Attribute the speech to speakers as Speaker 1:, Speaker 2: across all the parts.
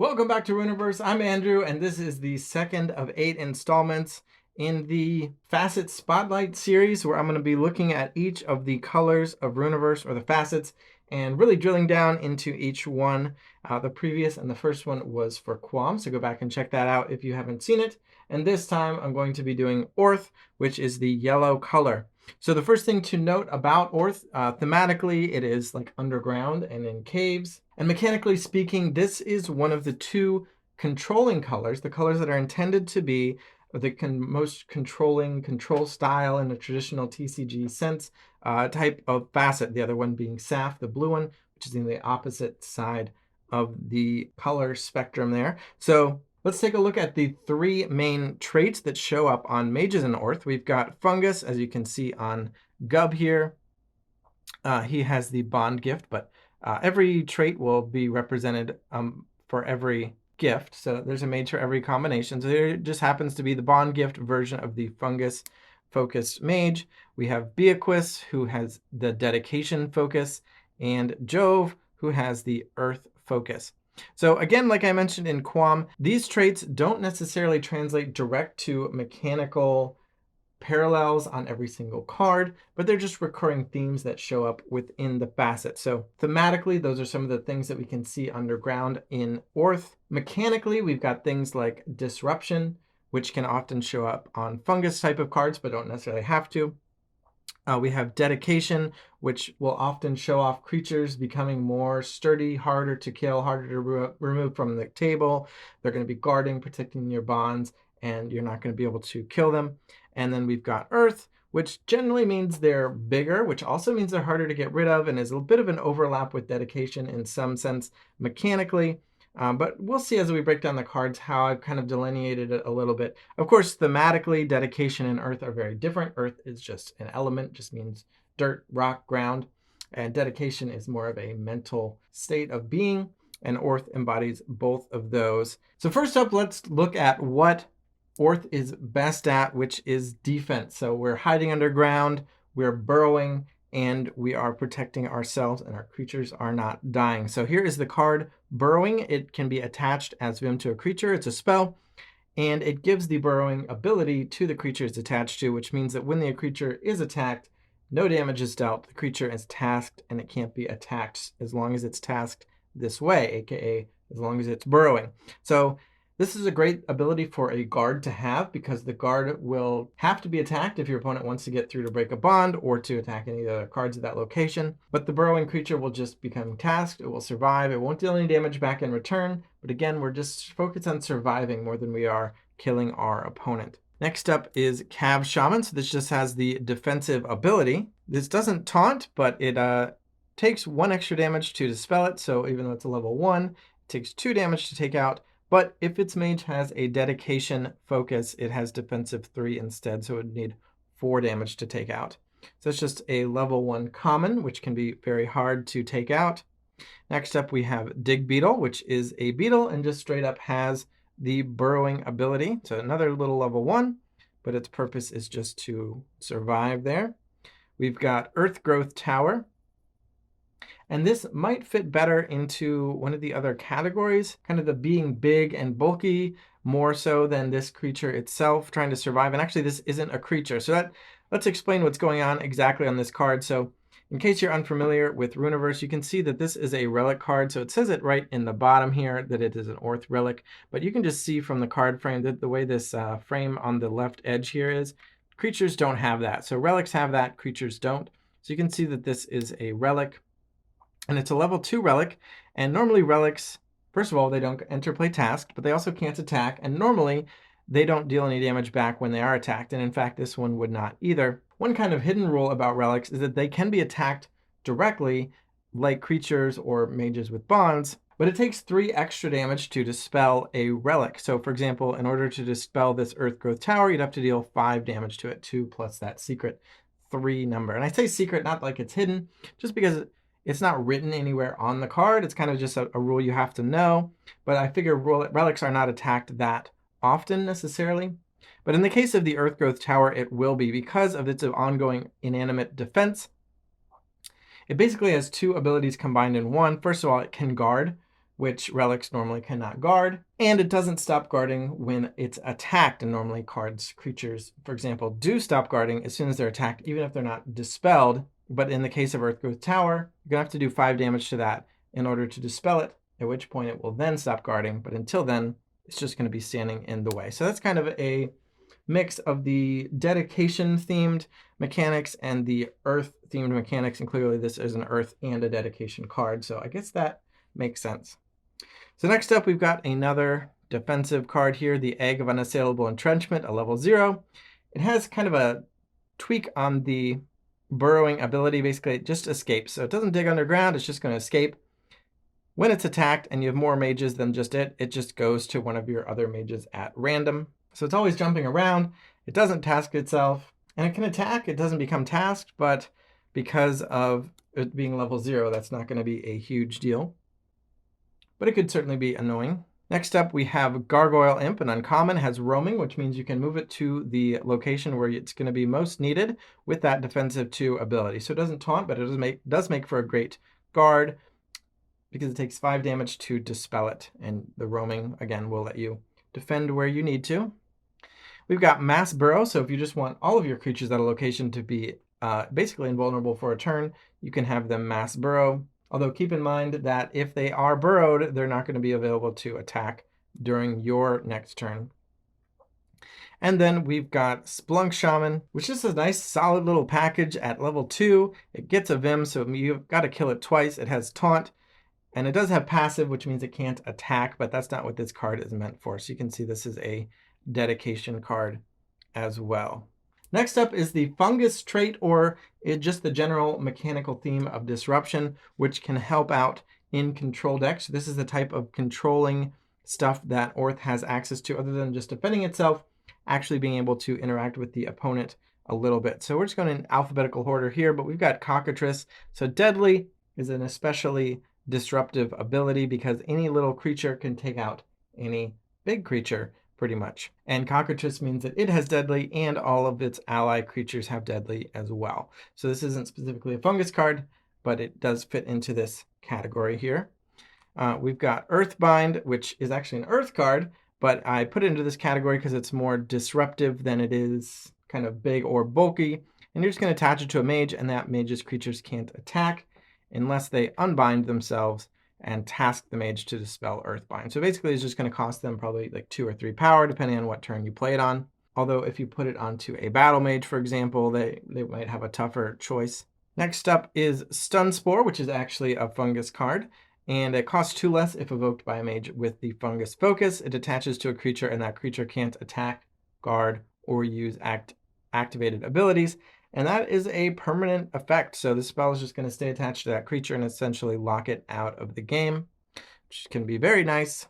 Speaker 1: Welcome back to Rüniverse. I'm Andrew, and this is the second of 8 installments in the Facet Spotlight series, where I'm going to be looking at each of the colors of Rüniverse, or the facets, and really drilling down into each one. The previous and the first one was for Quam, so go back and check that out if you haven't seen it. And this time I'm going to be doing Orth, which is the yellow color. So the first thing to note about Orth, thematically, it is like underground and in caves. And mechanically speaking, this is one of the two controlling colors, the colors that are intended to be the most controlling control style in a traditional TCG sense type of facet. The other one being Saf, the blue one, which is in the opposite side of the color spectrum there. So let's take a look at the three main traits that show up on mages in Orth. We've got fungus, as you can see on Gub here. He has the bond gift, but every trait will be represented for every gift. So there's a mage for every combination. So there just happens to be the bond gift version of the fungus focused mage. We have Beaquis, who has the dedication focus, and Jove, who has the earth focus. So again, like I mentioned in Quam, these traits don't necessarily translate direct to mechanical parallels on every single card, but they're just recurring themes that show up within the facet. So thematically, those are some of the things that we can see underground in Orth. Mechanically, we've got things like disruption, which can often show up on fungus type of cards, but don't necessarily have to. We have dedication, which will often show off creatures becoming more sturdy, harder to kill, harder to remove from the table. They're going to be guarding, protecting your bonds, and you're not going to be able to kill them. And then we've got earth, which generally means they're bigger, which also means they're harder to get rid of, and is a bit of an overlap with dedication in some sense mechanically. But we'll see as we break down the cards how I've kind of delineated it a little bit. Of course, thematically, dedication and earth are very different. Earth is just an element, just means dirt, rock, ground. And dedication is more of a mental state of being, and Orth embodies both of those. So first up, let's look at what Orth is best at, which is defense. So we're hiding underground, we're burrowing, and we are protecting ourselves, and our creatures are not dying. So here is the card Burrowing. It can be attached as Vim to a creature. It's a spell, and it gives the burrowing ability to the creature it's attached to, which means that when the creature is attacked, no damage is dealt. The creature is tasked, and it can't be attacked as long as it's tasked this way, aka as long as it's burrowing. So this is a great ability for a guard to have, because the guard will have to be attacked if your opponent wants to get through to break a bond or to attack any of the other cards at that location. But the burrowing creature will just become tasked. It will survive. It won't deal any damage back in return. But again, we're just focused on surviving more than we are killing our opponent. Next up is Cav Shaman. So this just has the defensive ability. This doesn't taunt, but it takes 1 extra damage to dispel it. So even though it's a level 1, it takes 2 damage to take out. But if its mage has a dedication focus, it has defensive 3 instead, so it would need 4 damage to take out. So it's just a level 1 common, which can be very hard to take out. Next up, we have Dig Beetle, which is a beetle and just straight up has the burrowing ability. So another little level 1, but its purpose is just to survive there. We've got Earth Growth Tower. And this might fit better into one of the other categories, kind of the being big and bulky, more so than this creature itself trying to survive. And actually, this isn't a creature. So let's explain what's going on exactly on this card. So in case you're unfamiliar with Rüniverse, you can see that this is a relic card. So it says it right in the bottom here that it is an Orth relic. But you can just see from the card frame that the way this frame on the left edge here is, creatures don't have that. So relics have that, creatures don't. So you can see that this is a relic. And it's a level 2 relic, and normally relics, first of all, they don't enter play tasked, but they also can't attack, and normally they don't deal any damage back when they are attacked, and in fact, this one would not either. One kind of hidden rule about relics is that they can be attacked directly, like creatures or mages with bonds, but it takes 3 extra damage to dispel a relic. So for example, in order to dispel this Earth Growth Tower, you'd have to deal 5 damage to it, 2 plus that secret 3 number. And I say secret, not like it's hidden, just because it's not written anywhere on the card. It's kind of just a rule you have to know. But I figure relics are not attacked that often necessarily. But in the case of the Earth Growth Tower, it will be because of its ongoing inanimate defense. It basically has 2 abilities combined in one. First of all, it can guard, which relics normally cannot guard, and it doesn't stop guarding when it's attacked, and normally creatures, for example, do stop guarding as soon as they're attacked, even if they're not dispelled. But in the case of Earthgrowth Tower, you're gonna have to do 5 damage to that in order to dispel it, at which point it will then stop guarding, but until then, it's just gonna be standing in the way. So that's kind of a mix of the dedication themed mechanics and the earth themed mechanics, and clearly this is an earth and a dedication card, so I guess that makes sense. So next up, we've got another defensive card here, the Egg of Unassailable Entrenchment, a level 0. It has kind of a tweak on the burrowing ability. Basically, it just escapes. So it doesn't dig underground, it's just going to escape. When it's attacked and you have more mages than just it just goes to one of your other mages at random. So it's always jumping around. It doesn't task itself, and it can attack. It doesn't become tasked, but because of it being level 0, that's not going to be a huge deal. But it could certainly be annoying. Next up, we have Gargoyle Imp, an uncommon, has roaming, which means you can move it to the location where it's going to be most needed with that defensive 2 ability. So it doesn't taunt, but it does make for a great guard because it takes 5 damage to dispel it. And the roaming, again, will let you defend where you need to. We've got Mass Burrow, so if you just want all of your creatures at a location to be basically invulnerable for a turn, you can have them Mass Burrow. Although keep in mind that if they are burrowed, they're not going to be available to attack during your next turn. And then we've got Splunk Shaman, which is a nice solid little package at level 2. It gets a Vim, so you've got to kill it twice. It has Taunt, and it does have passive, which means it can't attack, but that's not what this card is meant for. So you can see this is a dedication card as well. Next up is the Fungus trait, or just the general mechanical theme of Disruption, which can help out in control decks. This is the type of controlling stuff that Orth has access to, other than just defending itself, actually being able to interact with the opponent a little bit. So we're just going in alphabetical order here, but we've got Cockatrice. So Deadly is an especially disruptive ability because any little creature can take out any big creature, pretty much. And Cockatrice means that it has Deadly and all of its ally creatures have Deadly as well. So this isn't specifically a fungus card, but it does fit into this category here. We've got Earthbind, which is actually an earth card, but I put it into this category because it's more disruptive than it is kind of big or bulky. And you're just going to attach it to a mage, and that mage's creatures can't attack unless they unbind themselves and task the mage to dispel Earthbind. So basically it's just going to cost them probably like 2 or 3 power, depending on what turn you play it on. Although if you put it onto a battle mage, for example, they might have a tougher choice. Next up is Stun Spore, which is actually a fungus card, and it costs 2 less if evoked by a mage with the fungus focus. It attaches to a creature, and that creature can't attack, guard, or use activated abilities. And that is a permanent effect. So the spell is just going to stay attached to that creature and essentially lock it out of the game, which can be very nice.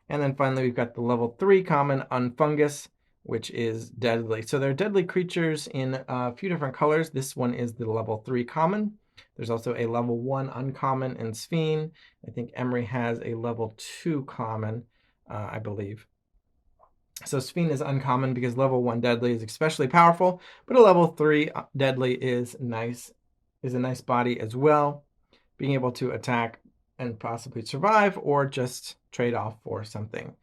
Speaker 1: And then finally, we've got the level 3 common Unfungus, which is Deadly. So they're deadly creatures in a few different colors. This one is the level 3 common. There's also a level 1 uncommon in Sphene. I think Emery has a level 2 common, I believe. So Sphene is uncommon because level 1 Deadly is especially powerful, but a level 3 Deadly is a nice body as well, being able to attack and possibly survive, or just trade off for something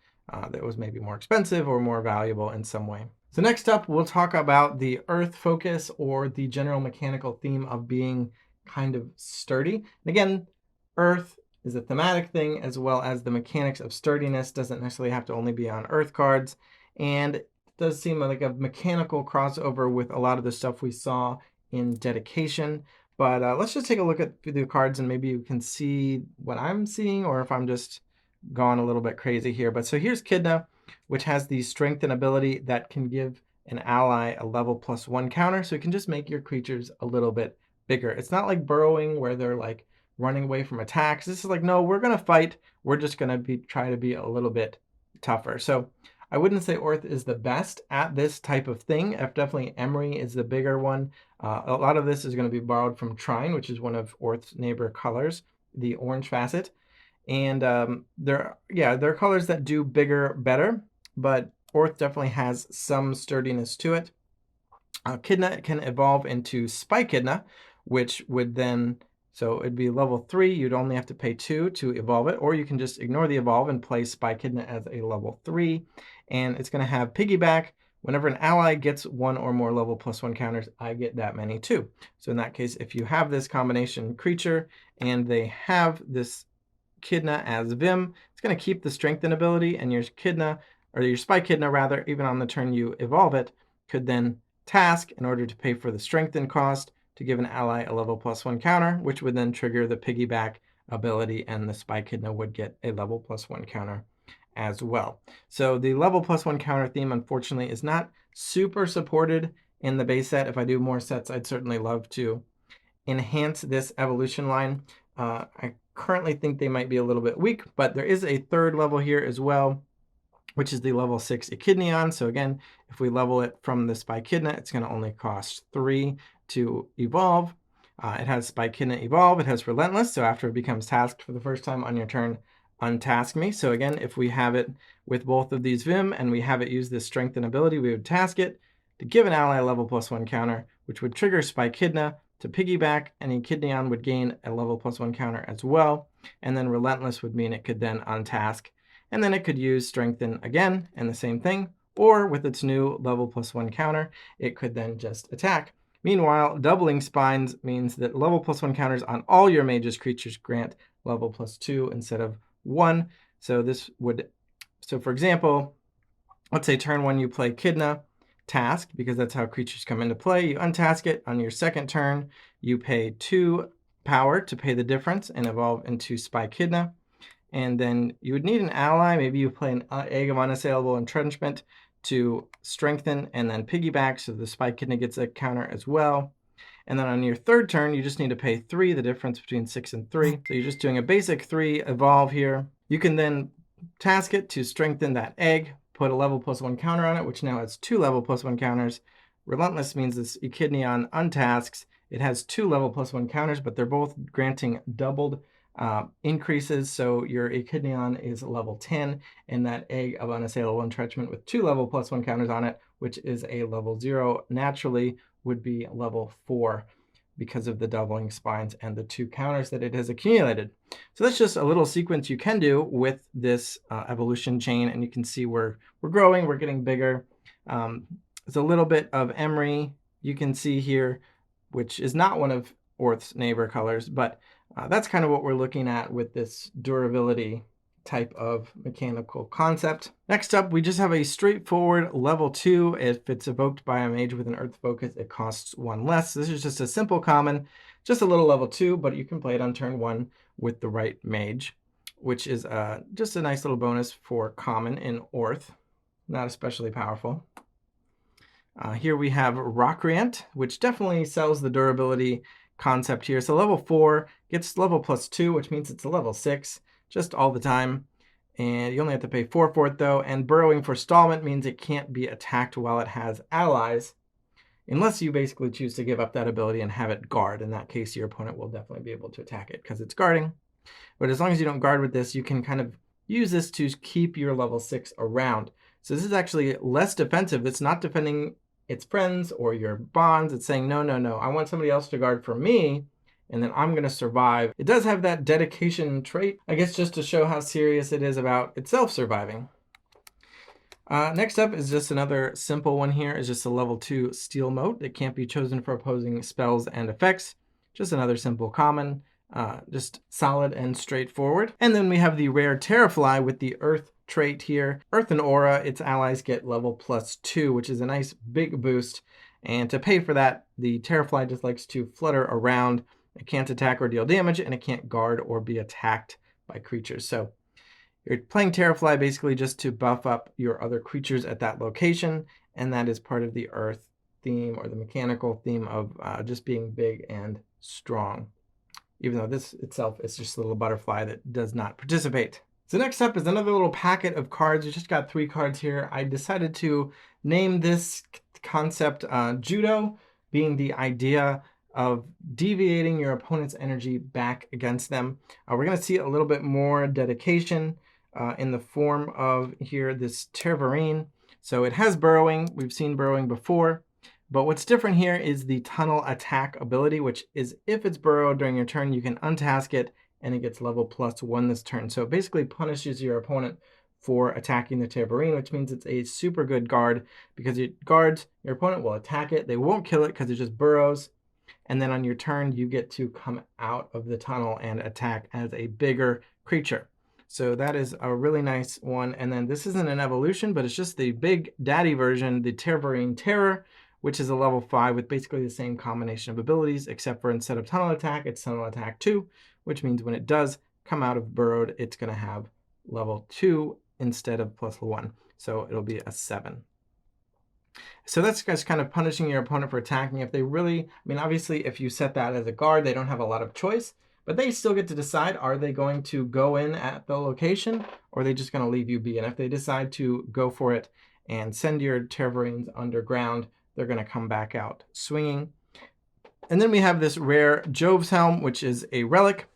Speaker 1: that was maybe more expensive or more valuable in some way. So next up, we'll talk about the Earth focus, or the general mechanical theme of being kind of sturdy. And again, Earth is a thematic thing, as well as the mechanics of sturdiness doesn't necessarily have to only be on Earth cards. And it does seem like a mechanical crossover with a lot of the stuff we saw in Dedication. But let's just take a look at the cards, and maybe you can see what I'm seeing, or if I'm just going a little bit crazy here. But so here's Kidna, which has the strengthen ability that can give an ally a level +1 counter. So you can just make your creatures a little bit bigger. It's not like burrowing where they're like running away from attacks. This is like, no, we're going to fight. We're just going to try to be a little bit tougher. So I wouldn't say Orth is the best at this type of thing. Definitely Emery is the bigger one. A lot of this is going to be borrowed from Trine, which is one of Orth's neighbor colors, the orange facet. And there are colors that do bigger better, but Orth definitely has some sturdiness to it. Kidna can evolve into Spy Kidna, which would then So it'd be level 3, you'd only have to pay 2 to evolve it, or you can just ignore the evolve and play Spy Echidna as a level 3. And it's going to have piggyback. Whenever an ally gets one or more level +1 counters, I get that many too. So in that case, if you have this combination creature and they have this Echidna as Vim, it's going to keep the strengthen ability, and your Echidna, or your Spy Echidna rather, even on the turn you evolve it, could then task in order to pay for the strengthen cost to give an ally a level +1 counter, which would then trigger the piggyback ability, and the Spy Echidna would get a level +1 counter as well. So the level +1 counter theme, unfortunately, is not super supported in the base set. If I do more sets, I'd certainly love to enhance this evolution line. I currently think they might be a little bit weak, but there is a third level here as well, which is the level 6 Echidnion. So again, if we level it from the Spy Echidna, it's going to only cost 3 to evolve. It has Spy Echidna evolve. It has Relentless. So after it becomes tasked for the first time on your turn, untask me. So again, if we have it with both of these Vim and we have it use this strengthen ability, we would task it to give an ally a level +1 counter, which would trigger Spy Echidna to piggyback, and Echidnion would gain a level +1 counter as well. And then Relentless would mean it could then untask, and then it could use Strengthen again, and the same thing, or with its new level +1 counter, it could then just attack. Meanwhile, doubling spines means that level +1 counters on all your mage's creatures grant level +2 instead of 1. So this would, so for example, let's say turn 1 you play Echidna, task, because that's how creatures come into play. You untask it. On your second turn, you pay 2 power to pay the difference and evolve into Spy Echidna. And then you would need an ally. Maybe you play an Egg of Unassailable Entrenchment to strengthen and then piggyback, so the Spy Echidna gets a counter as well. And then on your third turn, you just need to pay 3, the difference between 6 and 3. So you're just doing a basic 3 evolve here. You can then task it to strengthen that egg, put a level +1 counter on it, which now has 2 level +1 counters. Relentless means this Echidnion untasks. It has 2 level +1 counters, but they're both granting doubled increases. So your Echidnion is level 10, and that Egg of Unassailable Entrenchment with 2 level +1 counters on it, which is a level 0, naturally would be level 4 because of the doubling spines and the 2 counters that it has accumulated. So that's just a little sequence you can do with this evolution chain, and you can see we're growing, we're getting bigger. There's a little bit of Emery you can see here, which is not one of Orth's neighbor colors, but that's kind of what we're looking at with this durability type of mechanical concept. Next up, we just have a straightforward level 2. If it's evoked by a mage with an earth focus, it costs 1 less. This is just a simple common, just a little level 2, but you can play it on turn 1 with the right mage, which is just a nice little bonus for common in Orth. Not especially powerful. Here we have Rockriant, which definitely sells the durability concept here. So level 4 gets level +2, which means it's a level 6 just all the time. And you only have to pay 4 for it though. And burrowing forestallment means it can't be attacked while it has allies, unless you basically choose to give up that ability and have it guard. In that case, your opponent will definitely be able to attack it because it's guarding. But as long as you don't guard with this, you can kind of use this to keep your level 6 around. So this is actually less defensive. It's not defending its friends or your bonds. It's saying, no, no, no, I want somebody else to guard for me, and then I'm going to survive. It does have that dedication trait, I guess, just to show how serious it is about itself surviving. Next up is just another simple one here. Is just a level 2 Steel Mote. It can't be chosen for opposing spells and effects. Just another simple common, just solid and straightforward. And then we have the rare Terrafly with the Earth trait here. Earth and Aura, its allies get level +2, which is a nice big boost. And to pay for that, the Terrafly just likes to flutter around. It can't attack or deal damage, and it can't guard or be attacked by creatures. So you're playing Terrafly basically just to buff up your other creatures at that location, and that is part of the Earth theme or the mechanical theme of just being big and strong, even though this itself is just a little butterfly that does not participate. So next up is another little packet of cards. We just got 3 cards here. I decided to name this concept Judo, being the idea of deviating your opponent's energy back against them. We're going to see a little bit more dedication in the form of here this Tervarine. So it has burrowing. We've seen burrowing before, But what's different here is the tunnel attack ability, which is if it's burrowed during your turn, you can untask it and it gets level +1 this turn. So it basically punishes your opponent for attacking the tambourine, which means it's a super good guard because it guards, your opponent will attack it. They won't kill it because it just burrows. And then on your turn, you get to come out of the tunnel and attack as a bigger creature. So that is a really nice one. And then this isn't an evolution, but it's just the big daddy version, the Tambourine Terror, which is a level 5 with basically the same combination of abilities, except for instead of tunnel attack, it's tunnel attack 2, which means when it does come out of burrowed, it's going to have level 2 instead of +1. So it'll be a 7. So that's just kind of punishing your opponent for attacking. If they really, I mean, obviously, if you set that as a guard, they don't have a lot of choice, but they still get to decide, are they going to go in at the location or are they just going to leave you be? And if they decide to go for it and send your Terravarines underground, they're going to come back out swinging. And then we have this rare Jove's Helm, which is a relic.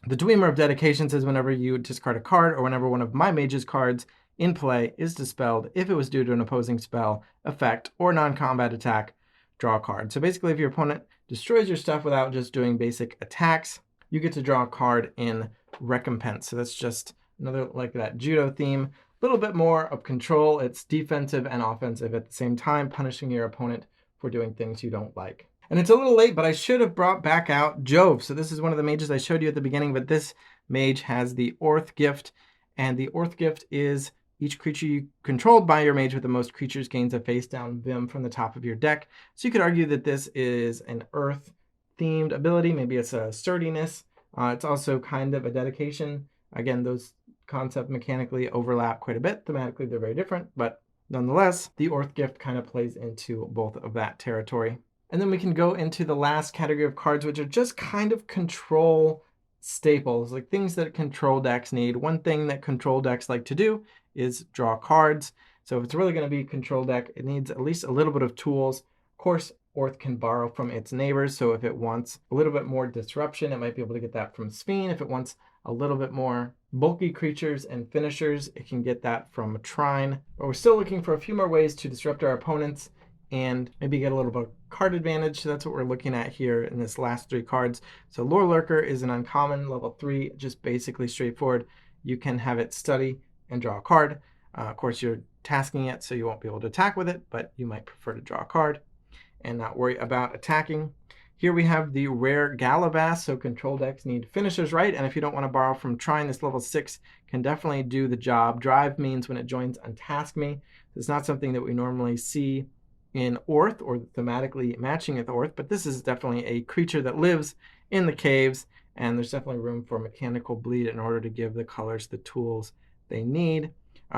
Speaker 1: The Dwemer of Dedication says whenever you discard a card or whenever one of my mage's cards in play is dispelled, if it was due to an opposing spell, effect, or non-combat attack, draw a card. So basically, if your opponent destroys your stuff without just doing basic attacks, you get to draw a card in recompense. So that's just another like that Judo theme. A little bit more of control. It's defensive and offensive at the same time, punishing your opponent for doing things you don't like. And it's a little late, but I should have brought back out Jove. So this is one of the mages I showed you at the beginning, but this mage has the Orth gift. And the Orth gift is each creature you controlled by your mage with the most creatures gains a face down Vim from the top of your deck. So you could argue that this is an Earth themed ability. Maybe it's a sturdiness. It's also kind of a dedication. Again, those concepts mechanically overlap quite a bit. Thematically, they're very different, but nonetheless, the Orth gift kind of plays into both of that territory. And then we can go into the last category of cards, which are just kind of control staples, like things that control decks need. One thing that control decks like to do is draw cards. So if it's really going to be a control deck, it needs at least a little bit of tools. Of course, Orth can borrow from its neighbors. So if it wants a little bit more disruption, it might be able to get that from Sphene. If it wants a little bit more bulky creatures and finishers, it can get that from Trine. But we're still looking for a few more ways to disrupt our opponents and maybe get a little bit of card advantage. So that's what we're looking at here in this last 3 cards. So Lore Lurker is an uncommon, level 3, just basically straightforward. You can have it study and draw a card. Of course, you're tasking it, so you won't be able to attack with it, but you might prefer to draw a card and not worry about attacking. Here we have the rare Gala Bass, so control decks need finishers, right? And if you don't want to borrow from Trine, this level 6 can definitely do the job. Drive means when it joins Untask Me. It's not something that we normally see in Orth or thematically matching with Orth, but this is definitely a creature that lives in the caves, and there's definitely room for mechanical bleed in order to give the colors the tools they need.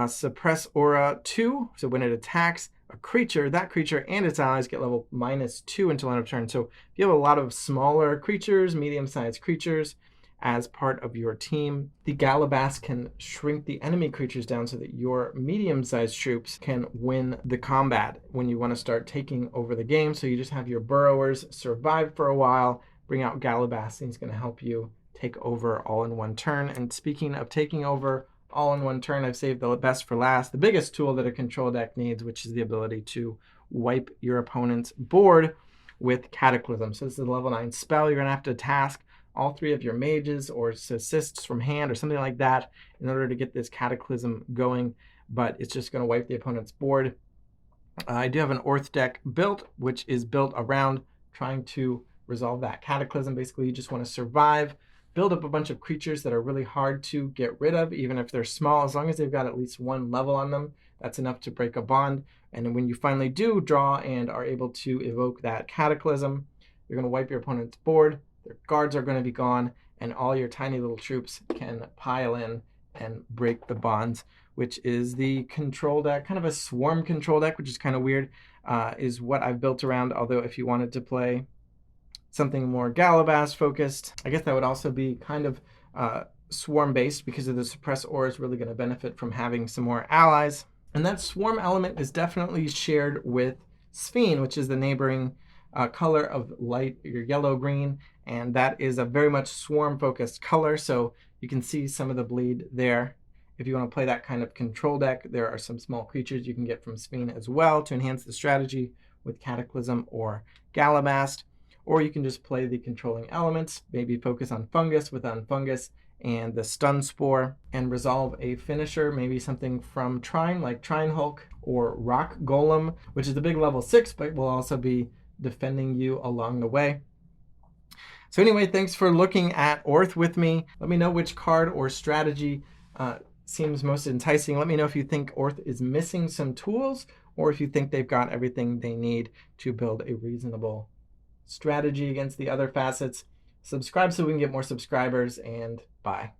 Speaker 1: Suppress Aura 2, so when it attacks a creature, that creature and its allies get level -2 until end of turn. So if you have a lot of smaller creatures, medium-sized creatures, as part of your team, the Gala Bass can shrink the enemy creatures down so that your medium-sized troops can win the combat when you want to start taking over the game. So you just have your burrowers survive for a while, bring out Gala Bass, and he's going to help you take over all in one turn. And speaking of taking over all in one turn, I've saved the best for last, the biggest tool that a control deck needs, which is the ability to wipe your opponent's board with Cataclysm. So this is a level 9 spell. You're going to have to task all 3 of your mages or assists from hand or something like that in order to get this Cataclysm going, but it's just going to wipe the opponent's board. I do have an Orth deck built, which is built around trying to resolve that Cataclysm. Basically, you just want to survive, build up a bunch of creatures that are really hard to get rid of, even if they're small. As long as they've got at least 1 level on them, that's enough to break a bond. And when you finally do draw and are able to evoke that Cataclysm, you're going to wipe your opponent's board. Their guards are going to be gone, and all your tiny little troops can pile in and break the bonds, which is the control deck, kind of a swarm control deck, which is kind of weird, is what I've built around. Although if you wanted to play something more Gala Bass focused, I guess that would also be kind of swarm based, because of the Suppress Aura is really going to benefit from having some more allies. And that swarm element is definitely shared with Sphene, which is the neighboring color of light, your yellow-green, and that is a very much swarm-focused color, so you can see some of the bleed there. If you want to play that kind of control deck, there are some small creatures you can get from Sphene as well to enhance the strategy, with Cataclysm or Gala Bass. Or you can just play the controlling elements, maybe focus on fungus with Unfungus and the Stun Spore, and resolve a finisher, maybe something from Trine, like Trine Hulk, or Rock Golem, which is the big level 6, but will also be defending you along the way. So anyway, thanks for looking at Orth with me. Let me know which card or strategy seems most enticing. Let me know if you think Orth is missing some tools, or if you think they've got everything they need to build a reasonable strategy against the other facets. Subscribe so we can get more subscribers, and bye.